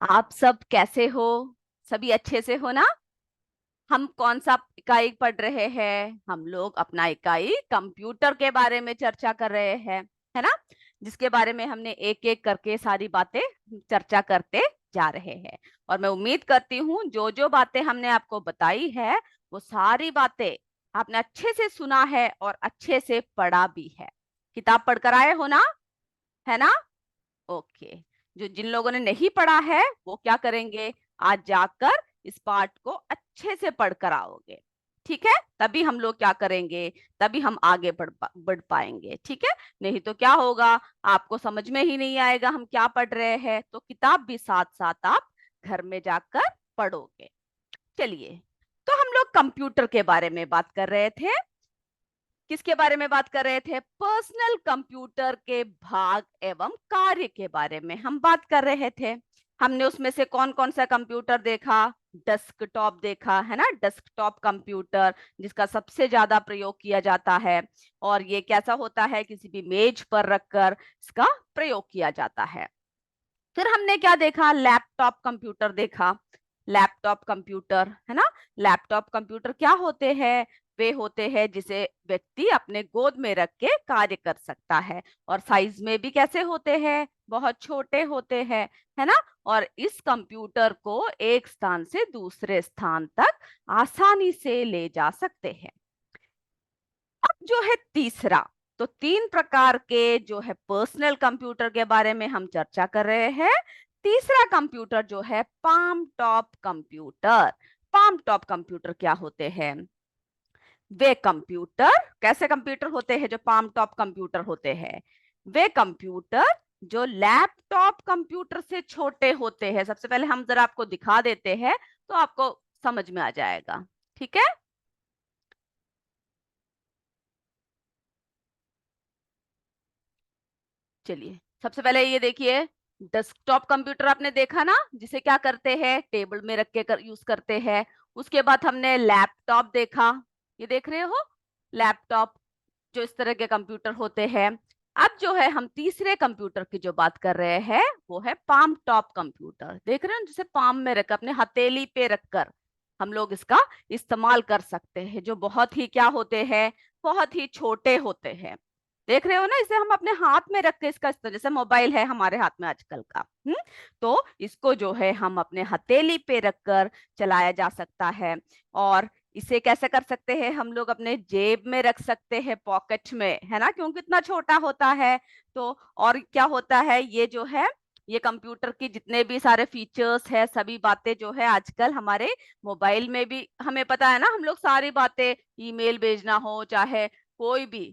आप सब कैसे हो? सभी अच्छे से हो ना? हम कौन सा इकाई पढ़ रहे हैं? हम लोग अपना इकाई कंप्यूटर के बारे में चर्चा कर रहे हैं, है ना? जिसके बारे में हमने एक एक करके सारी बातें चर्चा करते जा रहे हैं। और मैं उम्मीद करती हूँ जो जो बातें हमने आपको बताई है वो सारी बातें आपने अच्छे से सुना है और अच्छे से पढ़ा भी है। किताब पढ़कर आए हो ना? है ना? ओके। जो जिन लोगों ने नहीं पढ़ा है वो क्या करेंगे? आज जाकर इस पाठ को अच्छे से पढ़ कर आओगे। ठीक है? तभी हम लोग क्या करेंगे? तभी हम आगे बढ़ पाएंगे। ठीक है? नहीं तो क्या होगा? आपको समझ में ही नहीं आएगा हम क्या पढ़ रहे हैं। तो किताब भी साथ साथ आप घर में जाकर पढ़ोगे। चलिए, तो हम लोग कंप्यूटर के बारे में बात कर रहे थे। किसके बारे में बात कर रहे थे? पर्सनल कंप्यूटर के भाग एवं कार्य के बारे में हम बात कर रहे थे। हमने उसमें से कौन कौन सा कंप्यूटर देखा? डेस्कटॉप देखा, है ना? डेस्कटॉप कंप्यूटर जिसका सबसे ज्यादा प्रयोग किया जाता है। और ये कैसा होता है? किसी भी मेज पर रखकर इसका प्रयोग किया जाता है। फिर हमने क्या देखा? लैपटॉप कंप्यूटर देखा। लैपटॉप कंप्यूटर, है ना? लैपटॉप कंप्यूटर क्या होते हैं? वे होते हैं जिसे व्यक्ति अपने गोद में रख के कार्य कर सकता है। और साइज में भी कैसे होते हैं? बहुत छोटे होते हैं, है ना? और इस कंप्यूटर को एक स्थान से दूसरे स्थान तक आसानी से ले जा सकते हैं। अब जो है तीसरा, तो तीन प्रकार के जो है पर्सनल कंप्यूटर के बारे में हम चर्चा कर रहे हैं। तीसरा कंप्यूटर जो है palm top computer. Palm top computer क्या होते हैं? वे कंप्यूटर, कैसे कंप्यूटर होते हैं जो पाम टॉप कंप्यूटर होते हैं? वे कंप्यूटर जो लैपटॉप कंप्यूटर से छोटे होते हैं। सबसे पहले हम जरा आपको दिखा देते हैं तो आपको समझ में आ जाएगा। ठीक है? चलिए, सबसे पहले ये देखिए, डेस्कटॉप कंप्यूटर आपने देखा ना, जिसे क्या करते हैं? टेबल में रख के यूज करते हैं। उसके बाद हमने लैपटॉप देखा। ये देख रहे हो? लैपटॉप जो इस तरह के कंप्यूटर होते हैं। अब जो है हम तीसरे कंप्यूटर की जो बात कर रहे हैं वो है पाम टॉप कंप्यूटर। देख रहे हो? जिसे पाम में रख, अपने हथेली पे रखकर हम लोग इसका इस्तेमाल कर सकते हैं। जो बहुत ही क्या होते हैं? बहुत ही छोटे होते हैं। देख रहे हो ना? इसे हम अपने हाथ में रख के इसका जैसे मोबाइल है हमारे हाथ में आजकल का। तो इसको जो है हम अपने हथेली पे रखकर चलाया जा सकता है। और इसे कैसे कर सकते हैं? हम लोग अपने जेब में रख सकते हैं, पॉकेट में, है ना? क्योंकि इतना छोटा होता है। तो और क्या होता है? ये जो है, ये कंप्यूटर की जितने भी सारे फीचर्स है, सभी बातें जो है आजकल हमारे मोबाइल में भी हमें पता है ना। हम लोग सारी बातें, ईमेल भेजना हो, चाहे कोई भी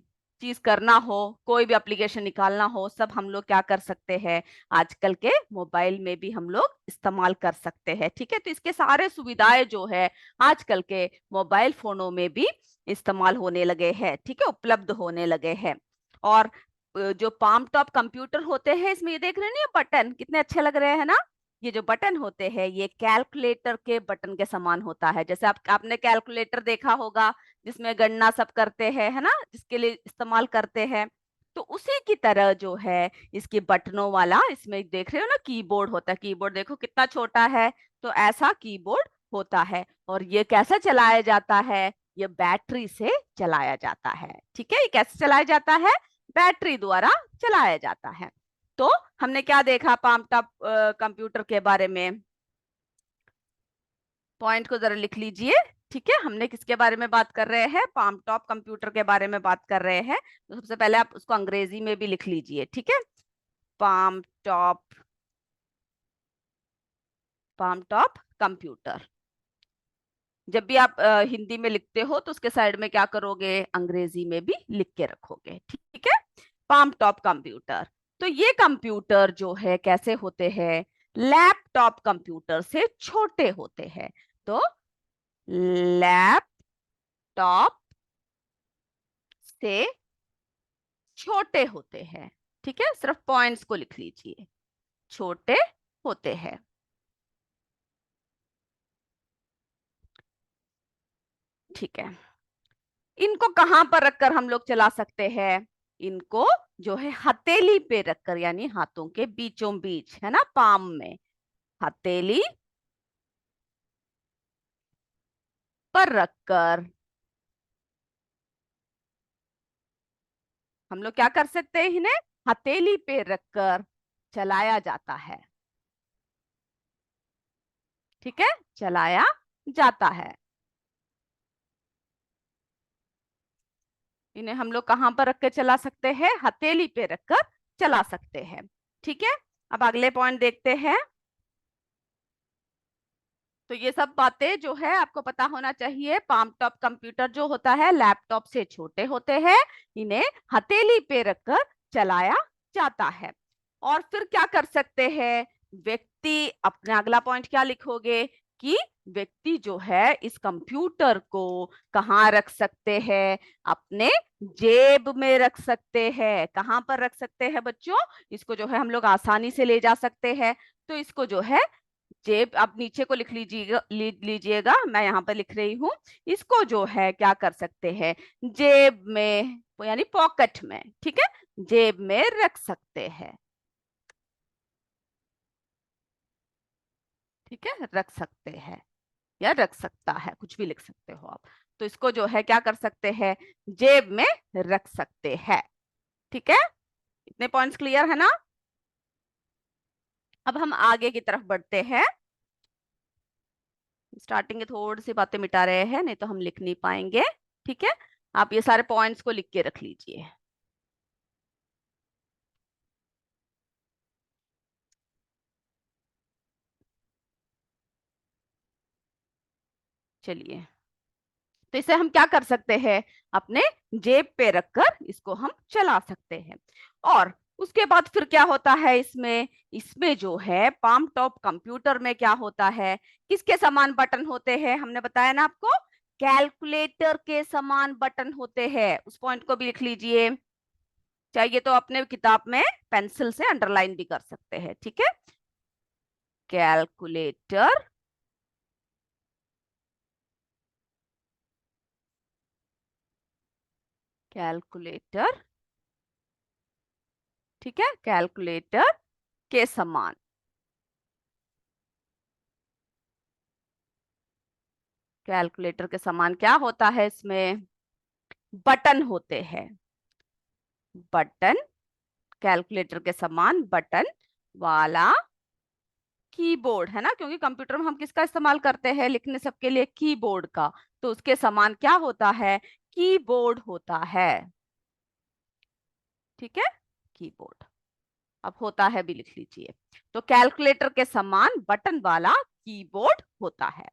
चीज करना हो, कोई भी एप्लीकेशन निकालना हो, सब हम लोग क्या कर सकते हैं? आजकल के मोबाइल में भी हम लोग इस्तेमाल कर सकते हैं। ठीक है? तो इसके सारे सुविधाएं जो है आजकल के मोबाइल फोनों में भी इस्तेमाल होने लगे हैं। ठीक है? उपलब्ध होने लगे हैं। और जो पाम टॉप कंप्यूटर होते हैं, इसमें ये देख रहे हैं ना, ये बटन कितने अच्छे लग रहे हैं ना? ये जो बटन होते हैं ये कैलकुलेटर के बटन के समान होता है। जैसे आपने कैलकुलेटर देखा होगा जिसमें गणना सब करते हैं, है ना? जिसके लिए इस्तेमाल करते हैं। तो उसी की तरह जो है इसके बटनों वाला, इसमें देख रहे हो ना कीबोर्ड होता है। कीबोर्ड देखो कितना छोटा है। तो ऐसा कीबोर्ड होता है। और ये कैसे चलाया जाता है? ये बैटरी से चलाया जाता है। ठीक है? ये कैसे चलाया जाता है? बैटरी द्वारा चलाया जाता है। तो हमने क्या देखा पाम टॉप कंप्यूटर के बारे में? पॉइंट को जरा लिख लीजिए। ठीक है? हमने किसके बारे में बात कर रहे हैं? पाम टॉप कंप्यूटर के बारे में बात कर रहे हैं। तो सबसे पहले आप उसको अंग्रेजी में भी लिख लीजिए। ठीक है? Palm top, palm top computer. जब भी आप हिंदी में लिखते हो तो उसके साइड में क्या करोगे? अंग्रेजी में भी लिख के रखोगे। ठीक है? Palm top computer. तो ये कंप्यूटर जो है कैसे होते हैं? लैपटॉप कंप्यूटर से छोटे होते हैं। तो लैपटॉप से छोटे होते हैं। ठीक है? सिर्फ पॉइंट्स को लिख लीजिए। छोटे होते हैं। ठीक है? इनको कहां पर रखकर हम लोग चला सकते हैं? इनको जो है हथेली पे रखकर, यानी हाथों के बीचों बीच, है ना? पाम में। हथेली पर रखकर हम लोग क्या कर सकते हैं, इन्हें हथेली पे रखकर चलाया जाता है। ठीक है, चलाया जाता है। इन्हें हम लोग कहां पर रख के चला सकते हैं, हथेली पे रखकर चला सकते हैं। ठीक है, अब अगले पॉइंट देखते हैं। तो ये सब बातें जो है आपको पता होना चाहिए। पाम टॉप कंप्यूटर जो होता है लैपटॉप से छोटे होते हैं, इन्हें हथेली पे रखकर चलाया जाता है। और फिर क्या कर सकते हैं व्यक्ति, अपना अगला पॉइंट क्या लिखोगे कि व्यक्ति जो है इस कंप्यूटर को कहाँ रख सकते हैं, अपने जेब में रख सकते हैं। कहाँ पर रख सकते हैं बच्चों, इसको जो है हम लोग आसानी से ले जा सकते हैं। तो इसको जो है जेब, आप नीचे को लिख लीजिएगा, लीजिएगा, मैं यहाँ पर लिख रही हूँ। इसको जो है क्या कर सकते हैं, जेब में यानी पॉकेट में, ठीक है, जेब में रख सकते हैं। ठीक है, रख सकते हैं या रख सकता है, कुछ भी लिख सकते हो आप। तो इसको जो है क्या कर सकते हैं, जेब में रख सकते हैं। ठीक है, इतने पॉइंट्स क्लियर है ना। अब हम आगे की तरफ बढ़ते हैं। स्टार्टिंग की थोड़ी सी बातें मिटा रहे हैं, नहीं तो हम लिख नहीं पाएंगे। ठीक है, आप ये सारे पॉइंट्स को लिख के रख लीजिए। चलिए, तो इसे हम क्या कर सकते हैं, अपने जेब पे रखकर इसको हम चला सकते हैं। और उसके बाद फिर क्या होता है इसमें, इसमें जो है पाम टॉप कंप्यूटर में क्या होता है, किसके समान बटन होते हैं, हमने बताया ना आपको, कैलकुलेटर के समान बटन होते हैं। उस पॉइंट को भी लिख लीजिए, चाहिए तो अपने किताब में पेंसिल से अंडरलाइन भी कर सकते हैं। ठीक है, कैलकुलेटर कैलकुलेटर ठीक है, कैलकुलेटर के समान। कैलकुलेटर के समान क्या होता है, इसमें बटन होते हैं। बटन, कैलकुलेटर के समान बटन वाला कीबोर्ड है ना, क्योंकि कंप्यूटर में हम किसका इस्तेमाल करते हैं, लिखने सबके लिए कीबोर्ड का। तो उसके समान क्या होता है, कीबोर्ड होता है। ठीक है, कीबोर्ड। अब होता है भी लिख लीजिए। तो कैलकुलेटर के समान बटन वाला कीबोर्ड होता है।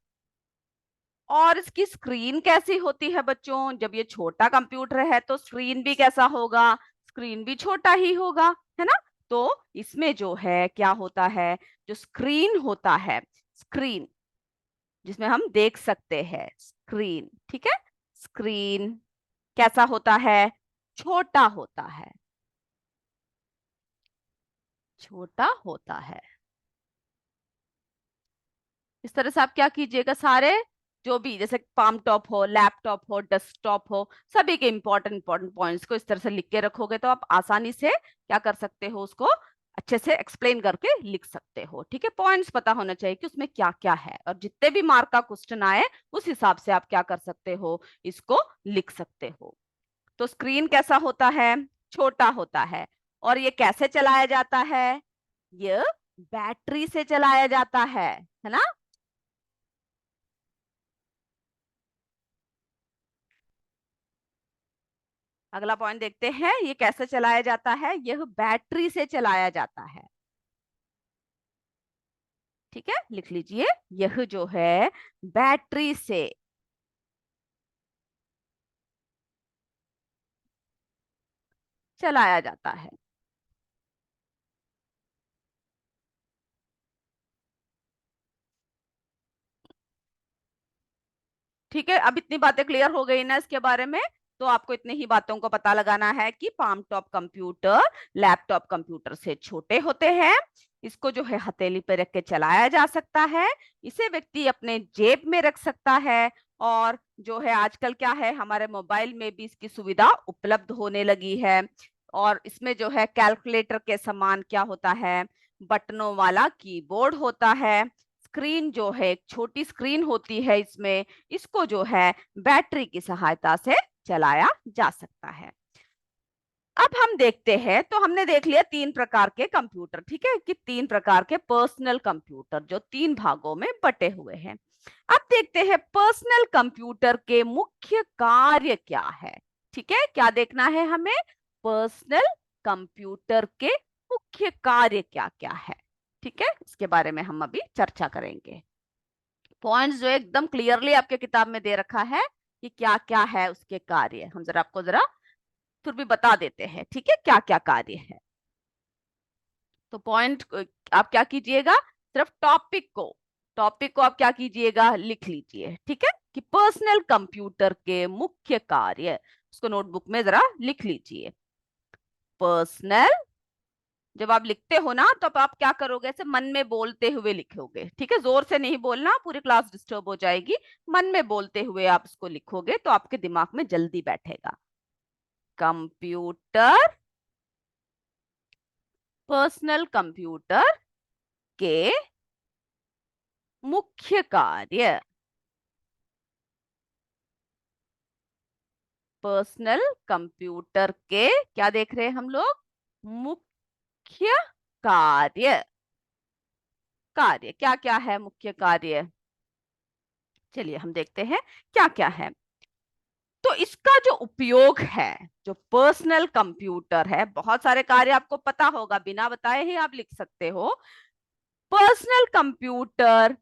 और इसकी स्क्रीन कैसी होती है बच्चों, जब ये छोटा कंप्यूटर है तो स्क्रीन भी कैसा होगा, स्क्रीन भी छोटा ही होगा, है ना। तो इसमें जो है क्या होता है, जो स्क्रीन होता है, स्क्रीन जिसमें हम देख सकते हैं, स्क्रीन, ठीक है, स्क्रीन कैसा होता है, छोटा होता है, छोटा होता है। इस तरह से आप क्या कीजिएगा, सारे जो भी जैसे पाम टॉप हो, लैपटॉप हो, डेस्कटॉप हो, सभी के इंपॉर्टेंट इंपॉर्टेंट पॉइंट्स को इस तरह से लिख के रखोगे तो आप आसानी से क्या कर सकते हो, उसको अच्छे से एक्सप्लेन करके लिख सकते हो। ठीक है, पॉइंट्स पता होना चाहिए कि उसमें क्या क्या है, और जितने भी मार्क का क्वेश्चन आए उस हिसाब से आप क्या कर सकते हो, इसको लिख सकते हो। तो स्क्रीन कैसा होता है, छोटा होता है। और ये कैसे चलाया जाता है, ये बैटरी से चलाया जाता है ना। अगला पॉइंट देखते हैं, ये कैसे चलाया जाता है, यह बैटरी से चलाया जाता है। ठीक है, लिख लीजिए, यह जो है बैटरी से चलाया जाता है। ठीक है, अब इतनी बातें क्लियर हो गई ना इसके बारे में। तो आपको इतनी ही बातों को पता लगाना है कि palm top computer laptop computer से छोटे होते हैं, इसको जो है हथेली पर रख के चलाया जा सकता है, इसे व्यक्ति अपने जेब में रख सकता है। और जो है आजकल क्या है, हमारे मोबाइल में भी इसकी सुविधा उपलब्ध होने लगी है। और इसमें जो है कैलकुलेटर के समान क्या होता है, बटनों वाला कीबोर्ड होता है। स्क्रीन जो है एक छोटी स्क्रीन होती है इसमें, इसको जो है बैटरी की सहायता से चलाया जा सकता है। अब हम देखते हैं, तो हमने देख लिया तीन प्रकार के कंप्यूटर, ठीक है, कि तीन प्रकार के पर्सनल कंप्यूटर जो तीन भागों में बटे हुए हैं। अब देखते हैं पर्सनल कंप्यूटर के मुख्य कार्य क्या है। ठीक है, क्या देखना है हमें, पर्सनल कंप्यूटर के मुख्य कार्य क्या क्या है। ठीक है, इसके बारे में हम अभी चर्चा करेंगे। पॉइंट्स जो एकदम क्लियरली आपके किताब में दे रखा है कि क्या क्या है उसके कार्य, हम जरा आपको जरा फिर भी बता देते हैं, ठीक है, क्या क्या कार्य है। तो पॉइंट आप क्या कीजिएगा, सिर्फ टॉपिक को आप क्या कीजिएगा, लिख लीजिए। ठीक है, कि पर्सनल कंप्यूटर के मुख्य कार्य, उसको नोटबुक में जरा लिख लीजिए। पर्सनल, जब आप लिखते हो ना तो आप क्या करोगे, ऐसे मन में बोलते हुए लिखोगे। ठीक है, जोर से नहीं बोलना, पूरी क्लास डिस्टर्ब हो जाएगी। मन में बोलते हुए आप इसको लिखोगे तो आपके दिमाग में जल्दी बैठेगा। कंप्यूटर, पर्सनल कंप्यूटर के मुख्य कार्य। पर्सनल कंप्यूटर के क्या देख रहे हैं हम लोग, मुख्य कार्य। कार्य क्या क्या है, मुख्य कार्य, चलिए हम देखते हैं क्या क्या है। तो इसका जो उपयोग है, जो पर्सनल कंप्यूटर है, बहुत सारे कार्य आपको पता होगा, बिना बताए ही आप लिख सकते हो। पर्सनल कंप्यूटर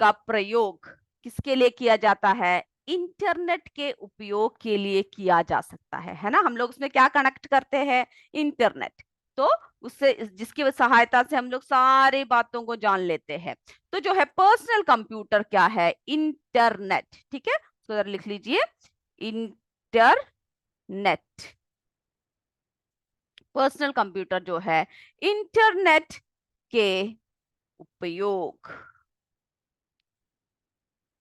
का प्रयोग किसके लिए किया जाता है, इंटरनेट के उपयोग के लिए किया जा सकता है ना। हम लोग उसमें क्या कनेक्ट करते हैं, इंटरनेट। तो उससे, जिसकी सहायता से हम लोग सारी बातों को जान लेते हैं। तो जो है पर्सनल कंप्यूटर क्या है, इंटरनेट। ठीक है, तो जरा लिख लीजिए, इंटरनेट। पर्सनल कंप्यूटर जो है इंटरनेट के उपयोग,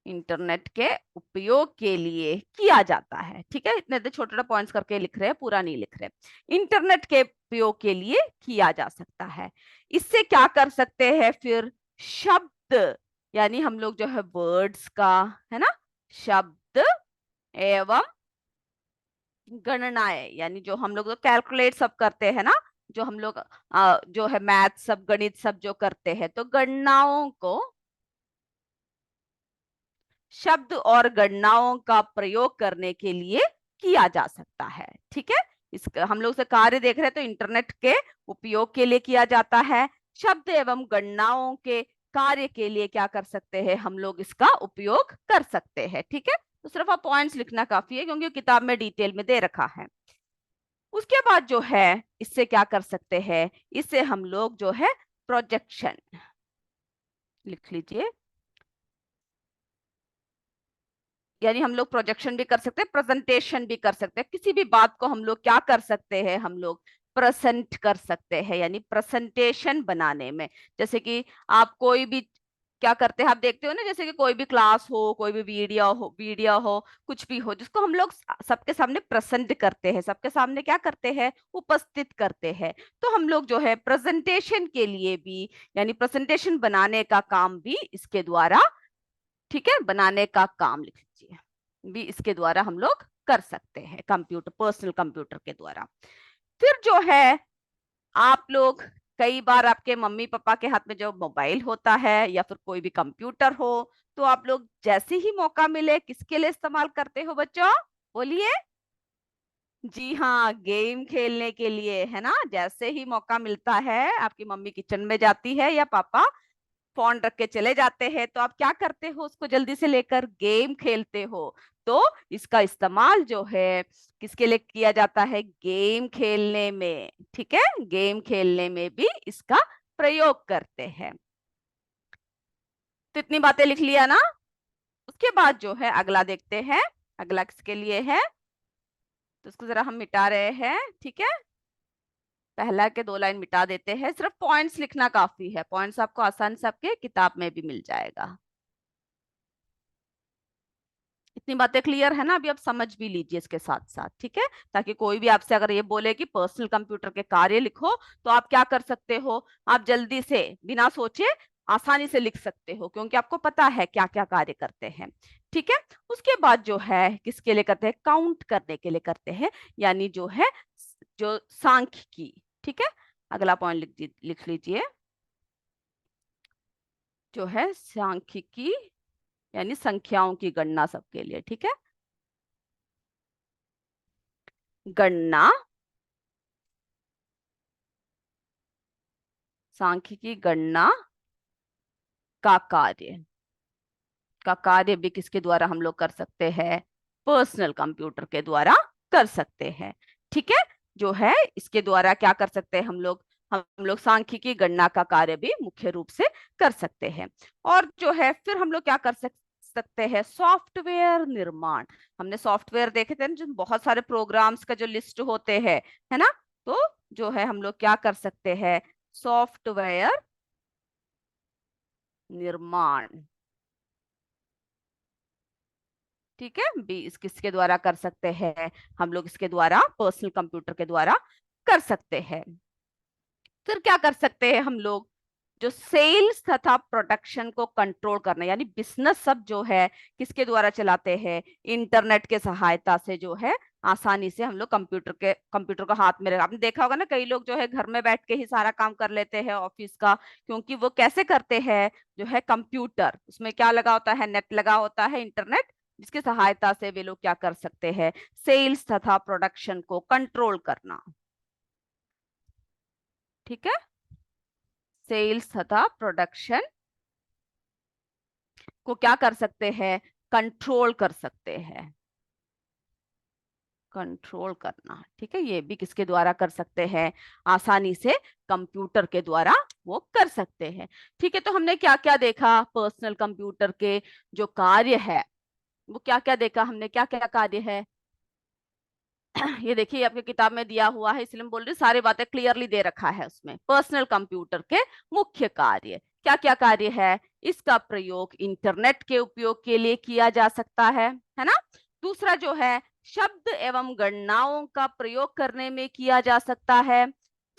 इंटरनेट के उपयोग के लिए किया जाता है। ठीक है, इतने छोटे छोटे पॉइंट्स करके लिख रहे हैं, पूरा नहीं लिख रहे। इंटरनेट के उपयोग के लिए किया जा सकता है। इससे क्या कर सकते हैं फिर, शब्द, यानी हम लोग जो है वर्ड्स का, है ना, शब्द एवं गणनाएं, यानी जो हम लोग कैलकुलेट सब करते हैं ना, जो हम लोग जो है मैथ सब, गणित सब जो करते हैं, तो गणनाओं को, शब्द और गणनाओं का प्रयोग करने के लिए किया जा सकता है। ठीक है, इसका हम लोग से कार्य देख रहे हैं, तो इंटरनेट के उपयोग के लिए किया जाता है। शब्द एवं गणनाओं के कार्य के लिए क्या कर सकते हैं, हम लोग इसका उपयोग कर सकते हैं। ठीक है, तो सिर्फ आप पॉइंट्स लिखना काफी है, क्योंकि किताब में डिटेल में दे रखा है। उसके बाद जो है इससे क्या कर सकते हैं, इससे हम लोग जो है प्रोजेक्शन, लिख लीजिए, यानी हम लोग प्रोजेक्शन भी कर सकते हैं, प्रेजेंटेशन भी कर सकते हैं। किसी भी बात को हम लोग क्या कर सकते हैं, हम लोग प्रेजेंट कर सकते हैं, यानी प्रेजेंटेशन बनाने में। जैसे कि आप कोई भी क्या करते हैं, आप देखते हो ना, जैसे कि कोई भी क्लास हो, कोई भी वीडियो हो, कुछ भी हो, जिसको हम लोग सबके सामने प्रेजेंट करते हैं, सबके सामने क्या करते हैं, उपस्थित करते हैं। तो हम लोग जो है प्रेजेंटेशन के लिए भी, यानी प्रेजेंटेशन बनाने का काम भी इसके द्वारा, ठीक है, बनाने का काम लिख लीजिए, भी इसके द्वारा हम लोग कर सकते हैं, कंप्यूटर, पर्सनल कंप्यूटर के द्वारा। फिर जो है आप लोग, कई बार आपके मम्मी पापा के हाथ में जो मोबाइल होता है या फिर कोई भी कंप्यूटर हो, तो आप लोग जैसे ही मौका मिले किसके लिए इस्तेमाल करते हो बच्चों, बोलिए। जी हाँ, गेम खेलने के लिए, है ना। जैसे ही मौका मिलता है, आपकी मम्मी किचन में जाती है या पापा फोन रख के चले जाते हैं, तो आप क्या करते हो, उसको जल्दी से लेकर गेम खेलते हो। तो इसका इस्तेमाल जो है किसके लिए किया जाता है, गेम खेलने में। ठीक है, गेम खेलने में भी इसका प्रयोग करते हैं। तो इतनी बातें लिख लिया ना। उसके बाद जो है अगला देखते हैं, अगला किसके लिए है, तो उसको जरा हम मिटा रहे हैं। ठीक है, पहला के 2 लाइन मिटा देते हैं, सिर्फ पॉइंट्स लिखना काफी है। पॉइंट्स आपको आसान से आपके किताब में भी मिल जाएगा। इतनी बातें क्लियर है ना? अभी आप समझ भी लीजिए इसके साथ साथ, ठीक है? ताकि कोई भी आपसे अगर ये बोले कि पर्सनल कंप्यूटर के कार्य लिखो, तो आप क्या कर सकते हो, आप जल्दी से बिना सोचे आसानी से लिख सकते हो, क्योंकि आपको पता है क्या क्या कार्य करते हैं। ठीक है। उसके बाद जो है किसके लिए करते हैं, काउंट करने के लिए करते हैं, यानी जो है जो सांख्यिकी। ठीक है, अगला पॉइंट लिख लीजिए, जो है सांख्यिकी यानी संख्याओं की गणना सबके लिए। ठीक है, गणना, सांख्यिकी गणना का कार्य भी किसके द्वारा हम लोग कर सकते हैं, पर्सनल कंप्यूटर के द्वारा कर सकते हैं। ठीक है, जो है इसके द्वारा क्या कर सकते हैं हम लोग सांख्यिकी गणना का कार्य भी मुख्य रूप से कर सकते हैं। और जो है फिर हम लोग क्या कर सकते हैं, सॉफ्टवेयर निर्माण। हमने सॉफ्टवेयर देखे थे ना, जो बहुत सारे प्रोग्राम्स का जो लिस्ट होते हैं, है ना? तो जो है हम लोग क्या कर सकते हैं, सॉफ्टवेयर निर्माण। ठीक है, भी इस किसके द्वारा कर सकते हैं, हम लोग इसके द्वारा पर्सनल कंप्यूटर के द्वारा कर सकते हैं। फिर क्या कर सकते हैं हम लोग, जो सेल्स तथा प्रोडक्शन को कंट्रोल करना, यानी बिजनेस सब जो है किसके द्वारा चलाते हैं, इंटरनेट के सहायता से जो है आसानी से हम लोग कंप्यूटर को हाथ में रख, आपने देखा होगा ना, कई लोग जो है घर में बैठ के ही सारा काम कर लेते हैं ऑफिस का, क्योंकि वो कैसे करते हैं, जो है कंप्यूटर, उसमें क्या लगा होता है, नेट लगा होता है, इंटरनेट, जिसकी सहायता से वे लोग क्या कर सकते हैं, सेल्स तथा प्रोडक्शन को कंट्रोल करना। ठीक है, सेल्स तथा प्रोडक्शन को क्या कर सकते हैं, कंट्रोल कर सकते हैं, कंट्रोल करना। ठीक है, ये भी किसके द्वारा कर सकते हैं, आसानी से कंप्यूटर के द्वारा वो कर सकते हैं। ठीक है, तो हमने क्या क्या देखा, पर्सनल कंप्यूटर के जो कार्य है वो क्या क्या देखा हमने, क्या क्या कार्य है। ये देखिए आपकी किताब में दिया हुआ है, इसलिए मैं बोल रही हूँ, सारी बातें क्लियरली दे रखा है उसमें। पर्सनल कंप्यूटर के मुख्य कार्य क्या क्या कार्य है, इसका प्रयोग इंटरनेट के उपयोग के लिए किया जा सकता है ना? दूसरा जो है, शब्द एवं गणनाओं का प्रयोग करने में किया जा सकता है।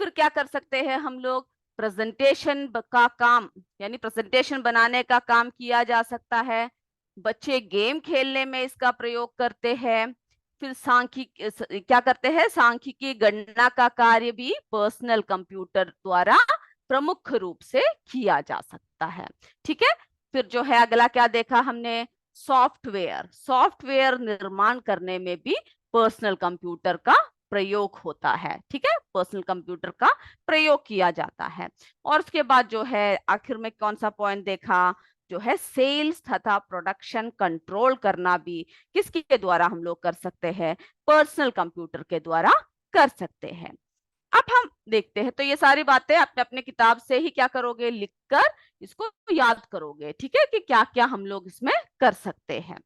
फिर क्या कर सकते हैं हम लोग, प्रेजेंटेशन का काम, यानी प्रेजेंटेशन बनाने का काम किया जा सकता है। बच्चे गेम खेलने में इसका प्रयोग करते हैं। फिर क्या करते हैं, सांख्यिकी गणना का कार्य भी पर्सनल कंप्यूटर द्वारा प्रमुख रूप से किया जा सकता है। ठीक है, फिर जो है अगला क्या देखा हमने, सॉफ्टवेयर निर्माण करने में भी पर्सनल कंप्यूटर का प्रयोग होता है। ठीक है, पर्सनल कंप्यूटर का प्रयोग किया जाता है। और उसके बाद जो है आखिर में कौन सा पॉइंट देखा, जो है सेल्स तथा प्रोडक्शन कंट्रोल करना भी किसके द्वारा हम लोग कर सकते हैं, पर्सनल कंप्यूटर के द्वारा कर सकते हैं। अब हम देखते हैं, तो ये सारी बातें अपने अपने किताब से ही क्या करोगे, लिखकर इसको याद करोगे। ठीक है, कि क्या क्या हम लोग इसमें कर सकते हैं।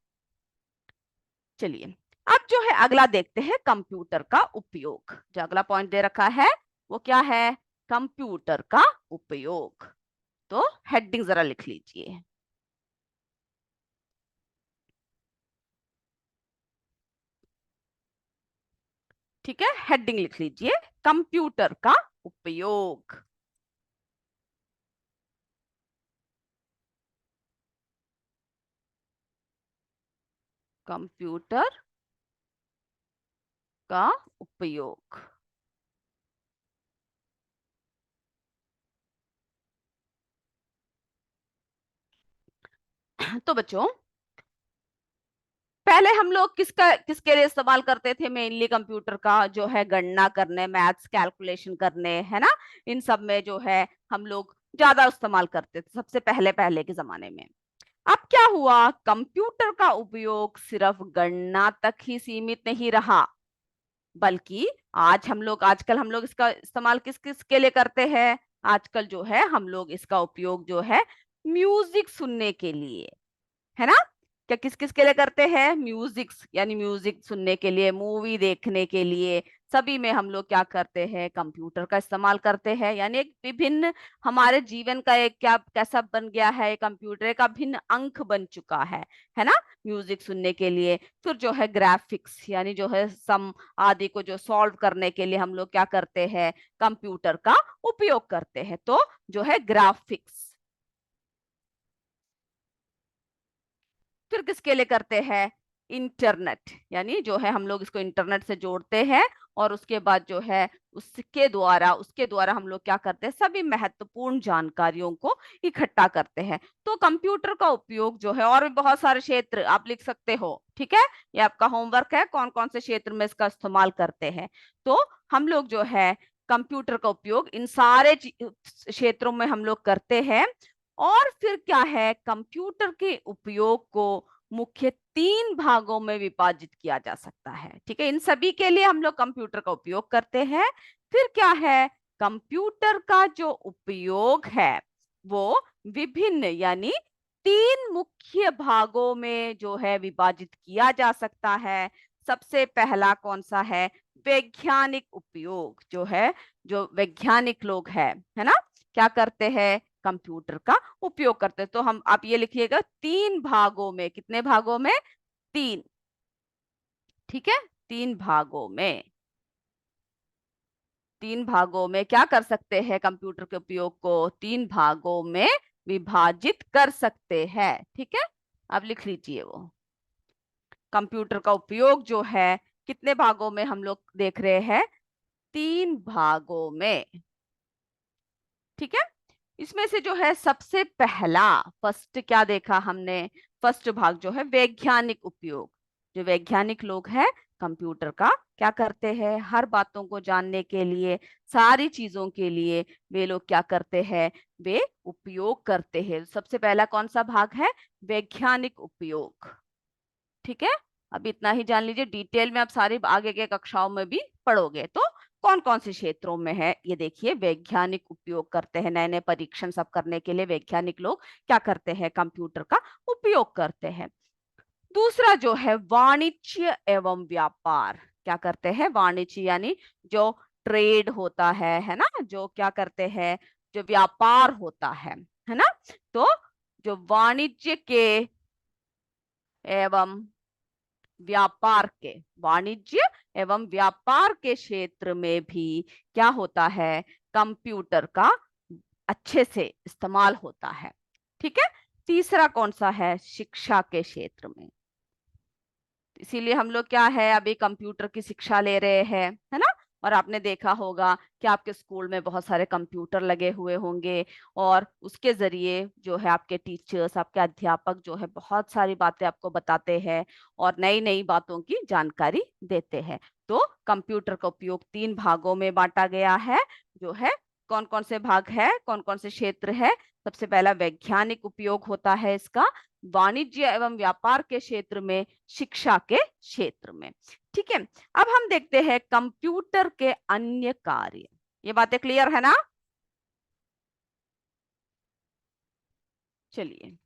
चलिए, अब जो है अगला देखते हैं, कंप्यूटर का उपयोग। जो अगला पॉइंट दे रखा है वो क्या है, कंप्यूटर का उपयोग। तो हेडिंग जरा लिख लीजिए। ठीक है, हेडिंग लिख लीजिए, कंप्यूटर का उपयोग। कंप्यूटर का उपयोग। तो बच्चों, पहले हम लोग किसके लिए इस्तेमाल करते थे, मेनली कंप्यूटर का, जो है गणना करने, मैथ्स कैलकुलेशन करने, है ना? इन सब में जो है हम लोग ज्यादा इस्तेमाल करते थे सबसे पहले पहले के जमाने में। अब क्या हुआ, कंप्यूटर का उपयोग सिर्फ गणना तक ही सीमित नहीं रहा, बल्कि आजकल हम लोग इसका इस्तेमाल किस किस के लिए करते हैं, आजकल जो है हम लोग इसका उपयोग जो है म्यूजिक सुनने के लिए, है ना? क्या किस किस के लिए करते हैं, म्यूजिक, यानी म्यूजिक सुनने के लिए, मूवी देखने के लिए, सभी में हम लोग क्या करते हैं, कंप्यूटर का इस्तेमाल करते हैं। यानी एक विभिन्न हमारे जीवन का एक क्या कैसा बन गया है, कंप्यूटर का भिन्न अंग बन चुका है ना। म्यूजिक सुनने के लिए, फिर जो है ग्राफिक्स यानी जो है सम आदि को जो सॉल्व करने के लिए हम लोग क्या करते हैं, कंप्यूटर का उपयोग करते हैं। तो जो है ग्राफिक्स। फिर किसके लिए करते हैं, इंटरनेट, यानी जो है हम लोग इसको इंटरनेट से जोड़ते हैं और उसके बाद जो है उसके द्वारा हम लोग क्या करते हैं, सभी महत्वपूर्ण जानकारियों को इकट्ठा करते हैं। तो कंप्यूटर का उपयोग जो है, और भी बहुत सारे क्षेत्र आप लिख सकते हो, ठीक है। ये आपका होमवर्क है, कौन कौन से क्षेत्र में इसका इस्तेमाल करते हैं। तो हम लोग जो है कंप्यूटर का उपयोग इन सारे क्षेत्रों में हम लोग करते हैं। और फिर क्या है, कंप्यूटर के उपयोग को मुख्य 3 भागों में विभाजित किया जा सकता है, ठीक है। इन सभी के लिए हम लोग कंप्यूटर का उपयोग करते हैं। फिर क्या है, कंप्यूटर का जो उपयोग है वो विभिन्न यानी 3 मुख्य भागों में जो है विभाजित किया जा सकता है। सबसे पहला कौन सा है, वैज्ञानिक उपयोग। जो है, जो वैज्ञानिक लोग है ना, क्या करते हैं, कंप्यूटर का उपयोग करते हैं। तो हम आप ये लिखिएगा 3 भागों में, कितने भागों में, 3, ठीक है। 3 भागों में, 3 भागों में क्या कर सकते हैं, कंप्यूटर के उपयोग को 3 भागों में विभाजित कर सकते हैं, ठीक है। अब लिख लीजिए वो कंप्यूटर का उपयोग जो है कितने भागों में हम लोग देख रहे हैं, 3 भागों में, ठीक है। इसमें से जो है सबसे पहला, फर्स्ट क्या देखा हमने, फर्स्ट भाग जो है वैज्ञानिक उपयोग। जो वैज्ञानिक लोग हैं कंप्यूटर का क्या करते हैं, हर बातों को जानने के लिए, सारी चीजों के लिए वे लोग क्या करते हैं, वे उपयोग करते हैं। सबसे पहला कौन सा भाग है, वैज्ञानिक उपयोग, ठीक है। अब इतना ही जान लीजिए, डिटेल में आप सारी आगे के कक्षाओं में भी पढ़ोगे। तो कौन कौन से क्षेत्रों में है ये देखिए, वैज्ञानिक उपयोग करते हैं, नए नए परीक्षण सब करने के लिए वैज्ञानिक लोग क्या करते हैं, कंप्यूटर का उपयोग करते हैं। दूसरा जो है वाणिज्य एवं व्यापार, क्या करते हैं, वाणिज्य यानी जो ट्रेड होता है ना, जो क्या करते हैं, जो व्यापार होता है ना। तो जो वाणिज्य के एवं व्यापार के, वाणिज्य एवं व्यापार के क्षेत्र में भी क्या होता है, कंप्यूटर का अच्छे से इस्तेमाल होता है, ठीक है। तीसरा कौन सा है, शिक्षा के क्षेत्र में। इसीलिए हम लोग क्या है, अभी कंप्यूटर की शिक्षा ले रहे हैं, है ना। और आपने देखा होगा कि आपके स्कूल में बहुत सारे कंप्यूटर लगे हुए होंगे और उसके जरिए जो है आपके टीचर्स, आपके अध्यापक जो है बहुत सारी बातें आपको बताते हैं और नई नई बातों की जानकारी देते हैं। तो कंप्यूटर का उपयोग 3 भागों में बांटा गया है, जो है कौन कौन से भाग है, कौन कौन से क्षेत्र है। सबसे पहला वैज्ञानिक उपयोग होता है इसका, वाणिज्य एवं व्यापार के क्षेत्र में, शिक्षा के क्षेत्र में, ठीक है। अब हम देखते हैं कंप्यूटर के अन्य कार्य। ये बातें क्लियर है ना, चलिए।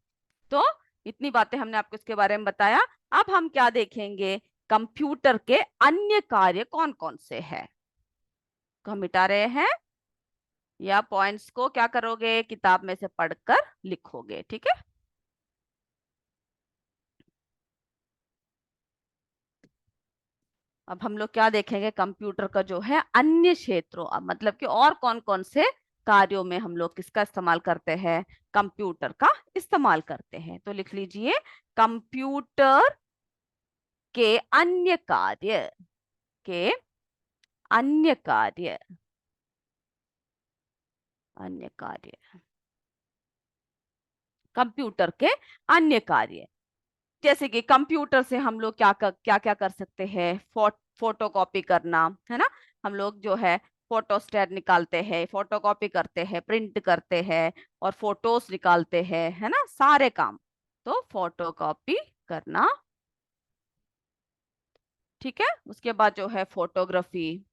तो इतनी बातें हमने आपको इसके बारे में बताया। अब हम क्या देखेंगे, कंप्यूटर के अन्य कार्य कौन कौन से हैं। तो हम मिटा रहे हैं, या पॉइंट्स को क्या करोगे, किताब में से पढ़कर लिखोगे, ठीक है। अब हम लोग क्या देखेंगे, कंप्यूटर का जो है अन्य क्षेत्रों, अब मतलब कि और कौन कौन से कार्यों में हम लोग किसका इस्तेमाल करते हैं, कंप्यूटर का इस्तेमाल करते हैं। तो लिख लीजिए, कंप्यूटर के अन्य कार्य, के अन्य कार्य, अन्य कार्य, कंप्यूटर के अन्य कार्य। जैसे कि कंप्यूटर से हम लोग क्या क्या कर सकते हैं, फोटो कॉपी करना, है ना। हम लोग जो है फोटोस्टेट निकालते हैं, फोटो कॉपी करते हैं, प्रिंट करते हैं और फोटोज निकालते हैं, है ना, सारे काम। तो फोटो कॉपी करना, ठीक है। उसके बाद जो है फोटोग्राफी।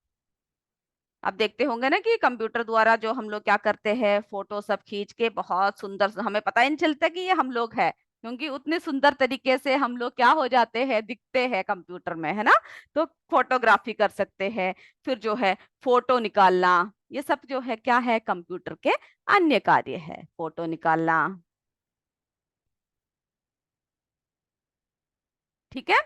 आप देखते होंगे ना कि कंप्यूटर द्वारा जो हम लोग क्या करते हैं, फोटो सब खींच के बहुत सुंदर, हमें पता ही नहीं चलता कि ये हम लोग है क्योंकि उतने सुंदर तरीके से हम लोग क्या हो जाते हैं, दिखते हैं कंप्यूटर में, है ना। तो फोटोग्राफी कर सकते हैं, फिर जो है फोटो निकालना, ये सब जो है क्या है, कंप्यूटर के अन्य कार्य है, फोटो निकालना। ठीक है।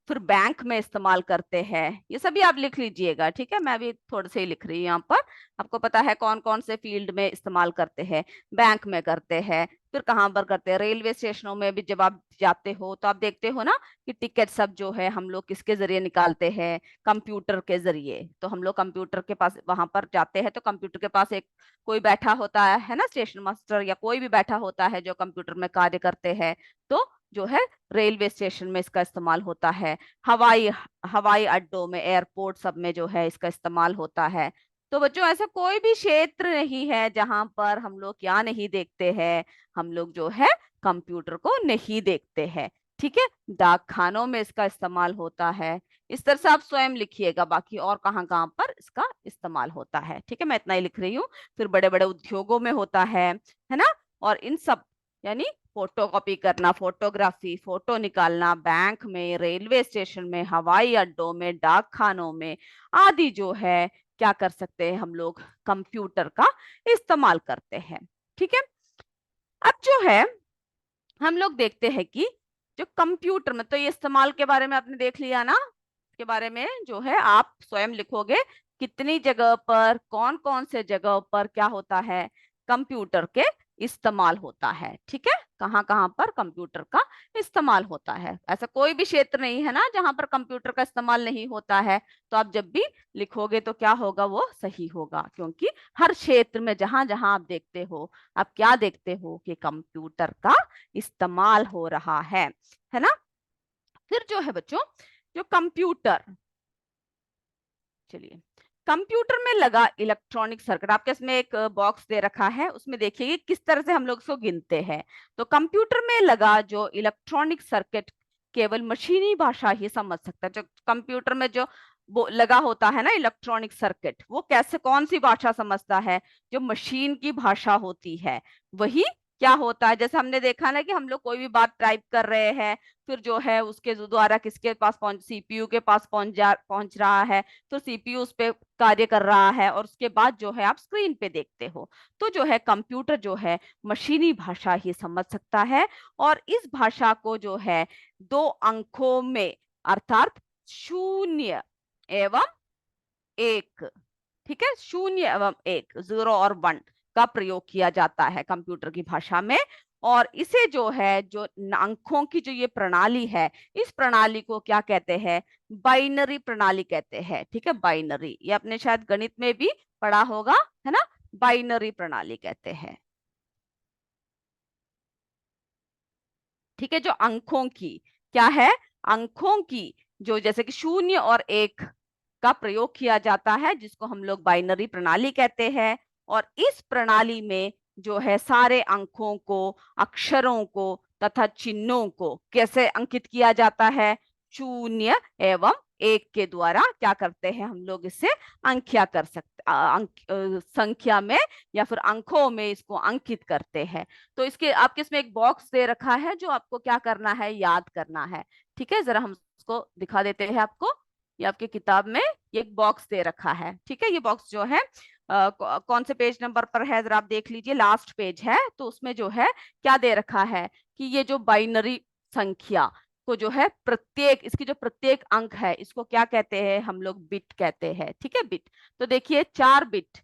फिर बैंक में इस्तेमाल करते हैं, ये सभी आप लिख लीजिएगा, ठीक है। मैं भी थोड़े से ही लिख रही हूँ यहाँ पर, आपको पता है कौन कौन से फील्ड में इस्तेमाल करते हैं। बैंक में करते हैं, फिर कहाँ पर करते हैं, रेलवे स्टेशनों में भी जब आप जाते हो तो आप देखते हो ना कि टिकट सब जो है हम लोग किसके जरिए निकालते हैं, कंप्यूटर के जरिए। तो हम लोग कंप्यूटर के पास वहां पर जाते हैं, तो कंप्यूटर के पास एक कोई बैठा होता है ना, स्टेशन मास्टर या कोई भी बैठा होता है जो कंप्यूटर में कार्य करते हैं। तो जो है रेलवे स्टेशन में इसका इस्तेमाल होता है, हवाई हवाई अड्डों में, एयरपोर्ट सब में जो है इसका इस्तेमाल होता है। तो बच्चों ऐसा कोई भी क्षेत्र नहीं है जहां पर हम लोग क्या नहीं देखते हैं, हम लोग जो है कंप्यूटर को नहीं देखते हैं। ठीक है। डाक खानों में इसका इस्तेमाल होता है। इस तरह से आप स्वयं लिखिएगा बाकी और कहाँ कहाँ पर इसका इस्तेमाल होता है। ठीक है, मैं इतना ही लिख रही हूँ। फिर बड़े बड़े उद्योगों में होता है ना। और इन सब यानी फोटो कॉपी करना, फोटोग्राफी, फोटो निकालना, बैंक में, रेलवे स्टेशन में, हवाई अड्डों में, डाक खानों में आदि जो है क्या कर सकते हैं, हम लोग कंप्यूटर का इस्तेमाल करते हैं। ठीक है। अब जो है हम लोग देखते हैं कि जो कंप्यूटर में, तो ये इस्तेमाल के बारे में आपने देख लिया ना, के बारे में जो है आप स्वयं लिखोगे कितनी जगह पर, कौन कौन से जगह पर क्या होता है, कंप्यूटर के इस्तेमाल होता है। ठीक है, कहाँ कहाँ पर कंप्यूटर का इस्तेमाल होता है। ऐसा कोई भी क्षेत्र नहीं है ना जहां पर कंप्यूटर का इस्तेमाल नहीं होता है। तो आप जब भी लिखोगे तो क्या होगा, वो सही होगा, क्योंकि हर क्षेत्र में जहां जहां आप देखते हो, आप क्या देखते हो कि कंप्यूटर का इस्तेमाल हो रहा है ना। फिर जो है बच्चों, जो कंप्यूटर, चलिए, कंप्यूटर में लगा इलेक्ट्रॉनिक सर्किट, आपके इसमें एक बॉक्स दे रखा है, उसमें देखिए कि किस तरह से हम लोग इसको गिनते हैं। तो कंप्यूटर में लगा जो इलेक्ट्रॉनिक सर्किट केवल मशीनी भाषा ही समझ सकता है। जो कंप्यूटर में जो वो लगा होता है ना इलेक्ट्रॉनिक सर्किट, वो कैसे, कौन सी भाषा समझता है, जो मशीन की भाषा होती है वही क्या होता है। जैसे हमने देखा ना कि हम लोग कोई भी बात टाइप कर रहे हैं, फिर जो है उसके द्वारा किसके पास पहुंच, सीपीयू के पास पहुंच रहा है, तो सीपीयू उस पे कार्य कर रहा है, और उसके बाद जो है आप स्क्रीन पे देखते हो। तो जो है कंप्यूटर जो है मशीनी भाषा ही समझ सकता है, और इस भाषा को जो है दो अंकों में, अर्थात शून्य एवं एक, ठीक है, शून्य एवं एक, 0 और 1 का प्रयोग किया जाता है कंप्यूटर की भाषा में। और इसे जो है, जो अंकों की जो ये प्रणाली है, इस प्रणाली को क्या कहते हैं, बाइनरी प्रणाली कहते हैं। ठीक है, बाइनरी, ये आपने शायद गणित में भी पढ़ा होगा, है ना। बाइनरी प्रणाली कहते हैं। ठीक है, जो अंकों की क्या है, अंकों की जो जैसे कि 0 और 1 का प्रयोग किया जाता है, जिसको हम लोग बाइनरी प्रणाली कहते हैं। और इस प्रणाली में जो है सारे अंकों को, अक्षरों को तथा चिन्हों को कैसे अंकित किया जाता है, 0 एवं 1 के द्वारा क्या करते हैं हम लोग, इससे अंख्या कर सकते, संख्या में या फिर अंकों में इसको अंकित करते हैं। तो इसके आपके इसमें एक बॉक्स दे रखा है जो आपको क्या करना है, याद करना है। ठीक है, जरा हम उसको दिखा देते हैं आपको। ये आपकी किताब में एक बॉक्स दे रखा है। ठीक है, ये बॉक्स जो है कौन से पेज नंबर पर है, जरा आप देख लीजिए, लास्ट पेज है। तो उसमें जो है क्या दे रखा है कि ये जो बाइनरी संख्या को जो है, प्रत्येक, इसकी जो प्रत्येक अंक है, इसको क्या कहते हैं हम लोग, बिट कहते हैं। ठीक है, बिट। तो देखिए 4 बिट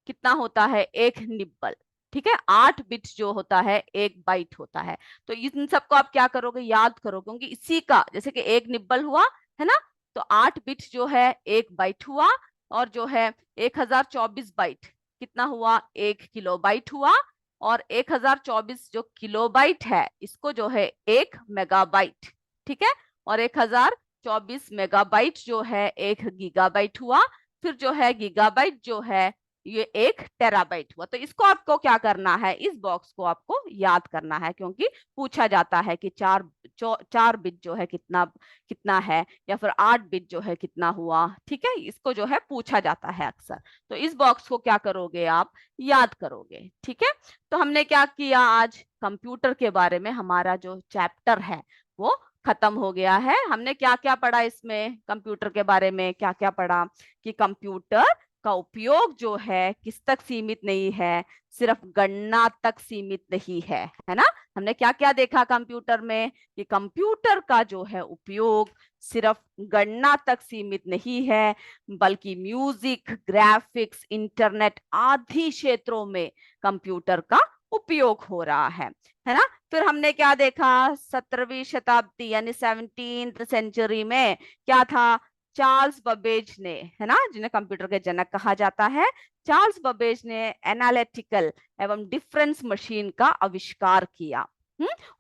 कितना होता है, 1 निब्बल। ठीक है, 8 बिट जो होता है 1 बाइट होता है। तो इन सबको आप क्या करोगे, याद करो, क्योंकि इसी का, जैसे कि 1 निब्बल हुआ, है ना, तो 8 बिट जो है 1 बाइट हुआ। और जो है 1024 बाइट कितना हुआ, 1 किलोबाइट हुआ। और 1024 जो किलोबाइट है, इसको जो है 1 मेगाबाइट। ठीक है, और 1024 मेगाबाइट जो है 1 गीगाबाइट हुआ। फिर जो है गीगाबाइट जो है ये 1 टेराबाइट हुआ। तो इसको आपको क्या करना है, इस बॉक्स को आपको याद करना है, क्योंकि पूछा जाता है कि 4 बिट जो है कितना कितना है, या फिर 8 बिट जो है कितना हुआ। ठीक है, इसको जो है पूछा जाता है अक्सर। तो इस बॉक्स को क्या करोगे, आप याद करोगे। ठीक है, तो हमने क्या किया, आज कंप्यूटर के बारे में हमारा जो चैप्टर है वो खत्म हो गया है। हमने क्या क्या पढ़ा इसमें, कंप्यूटर के बारे में क्या क्या पढ़ा, कि कंप्यूटर का उपयोग जो है किस तक सीमित नहीं है, सिर्फ गणना तक सीमित नहीं है ना। हमने क्या क्या देखा कंप्यूटर में, कि कंप्यूटर का जो है उपयोग सिर्फ गणना तक सीमित नहीं है, बल्कि म्यूजिक, ग्राफिक्स, इंटरनेट आदि क्षेत्रों में कंप्यूटर का उपयोग हो रहा है ना। फिर हमने क्या देखा, 17वीं शताब्दी यानी 17th सेंचुरी में क्या था, चार्ल्स बबेज ने, है ना, जिन्हें कंप्यूटर के जनक कहा जाता है, चार्ल्स बबेज ने एनालिटिकल एवं डिफरेंस मशीन का आविष्कार किया।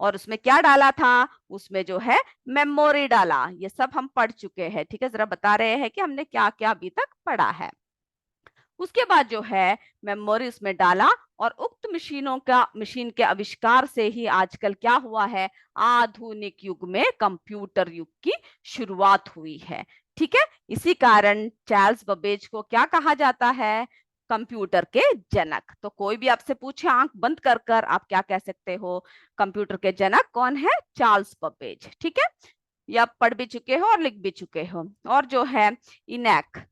और उसमें क्या डाला था, उसमें जो है मेमोरी डाला। ये सब हम पढ़ चुके हैं। ठीक है, जरा बता रहे हैं कि हमने क्या क्या अभी तक पढ़ा है। उसके बाद जो है मेमोरी उसमें डाला, और उक्त मशीन के आविष्कार से ही आजकल क्या हुआ है, आधुनिक युग में कंप्यूटर युग की शुरुआत हुई है। ठीक है, इसी कारण चार्ल्स बबेज को क्या कहा जाता है, कंप्यूटर के जनक। तो कोई भी आपसे पूछे आंख बंद कर कर आप क्या कह सकते हो, कंप्यूटर के जनक कौन है, चार्ल्स बबेज। ठीक है, या पढ़ भी चुके हो और लिख भी चुके हो। और जो है इनैक,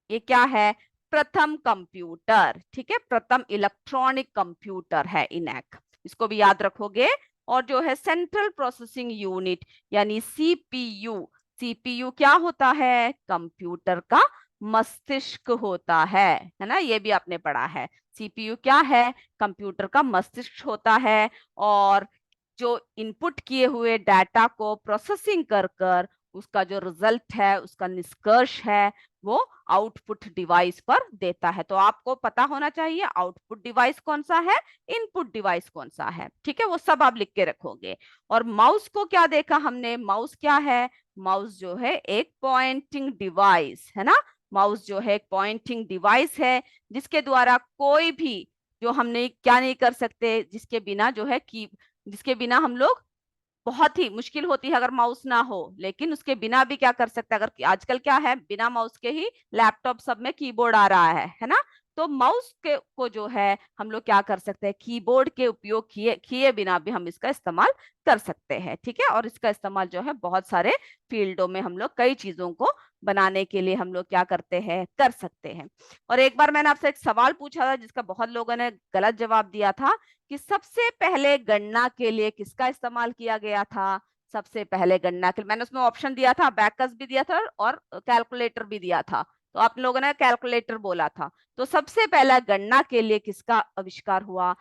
ये क्या है, प्रथम कंप्यूटर। ठीक है, प्रथम इलेक्ट्रॉनिक कंप्यूटर है इनैक, इसको भी याद रखोगे। और जो है सेंट्रल प्रोसेसिंग यूनिट यानी सीपीयू, सीपीयू क्या होता है, कंप्यूटर का मस्तिष्क होता है ना, ये भी आपने पढ़ा है। सीपीयू क्या है, कंप्यूटर का मस्तिष्क होता है, और जो इनपुट किए हुए डाटा को प्रोसेसिंग कर कर उसका जो रिजल्ट है, उसका निष्कर्ष है, वो आउटपुट डिवाइस पर देता है। तो आपको पता होना चाहिए आउटपुट डिवाइस कौन सा है, इनपुट डिवाइस कौन सा है। ठीक है, वो सब आप लिख के रखोगे। और माउस को क्या देखा हमने, माउस क्या है, माउस जो है एक पॉइंटिंग डिवाइस है ना। माउस जो है एक पॉइंटिंग डिवाइस है, जिसके द्वारा कोई भी, जो हमने क्या नहीं कर सकते, जिसके बिना जो है की जिसके बिना हम लोग, बहुत ही मुश्किल होती है अगर माउस ना हो, लेकिन उसके बिना भी क्या कर सकते हैं, अगर आजकल क्या है, बिना माउस के ही लैपटॉप सब में कीबोर्ड आ रहा है ना। तो माउस के को जो है हम लोग क्या कर सकते हैं, कीबोर्ड के उपयोग किए किए बिना भी हम इसका इस्तेमाल कर सकते हैं। ठीक है, और इसका इस्तेमाल जो है बहुत सारे फील्डों में हम लोग कई चीजों को बनाने के लिए हम लोग क्या करते हैं, कर सकते हैं। और एक बार मैंने आपसे एक सवाल पूछा था जिसका बहुत लोगों ने गलत जवाब दिया था, कि सबसे पहले गणना के लिए किसका इस्तेमाल किया गया था। सबसे पहले गणना के लिए मैंने उसमें ऑप्शन दिया था, अबैकस भी दिया था और कैलकुलेटर भी दिया था। तो आप लोगों ने कैलकुलेटर बोला था। तो सबसे पहला गणना के लिए किसका आविष्कार हुआ,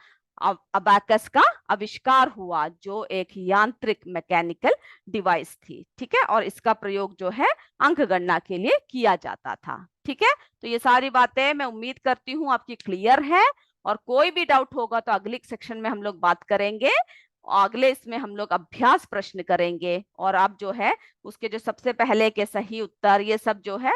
अबैकस का आविष्कार हुआ, जो एक यांत्रिक मैकेनिकल डिवाइस थी। ठीक है, और इसका प्रयोग जो है अंक गणना के लिए किया जाता था। ठीक है, तो ये सारी बातें मैं उम्मीद करती हूँ आपकी क्लियर है। और कोई भी डाउट होगा तो अगले सेक्शन में हम लोग बात करेंगे। अगले इसमें हम लोग अभ्यास प्रश्न करेंगे, और आप जो है उसके जो सबसे पहले के सही उत्तर, ये सब जो है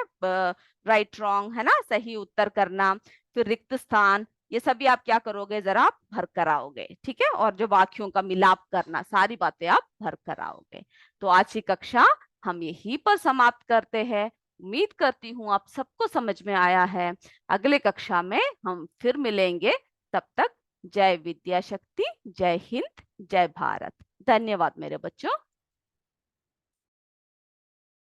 राइट रॉन्ग है ना, सही उत्तर करना, फिर रिक्त स्थान, ये सभी आप क्या करोगे, जरा आप भर कराओगे। ठीक है, और जो वाक्यों का मिलाप करना, सारी बातें आप भर कराओगे। तो आज की कक्षा हम यहीं पर समाप्त करते हैं। उम्मीद करती हूँ आप सबको समझ में आया है। अगले कक्षा में हम फिर मिलेंगे। तब तक जय विद्या शक्ति, जय हिंद, जय भारत। धन्यवाद मेरे बच्चों।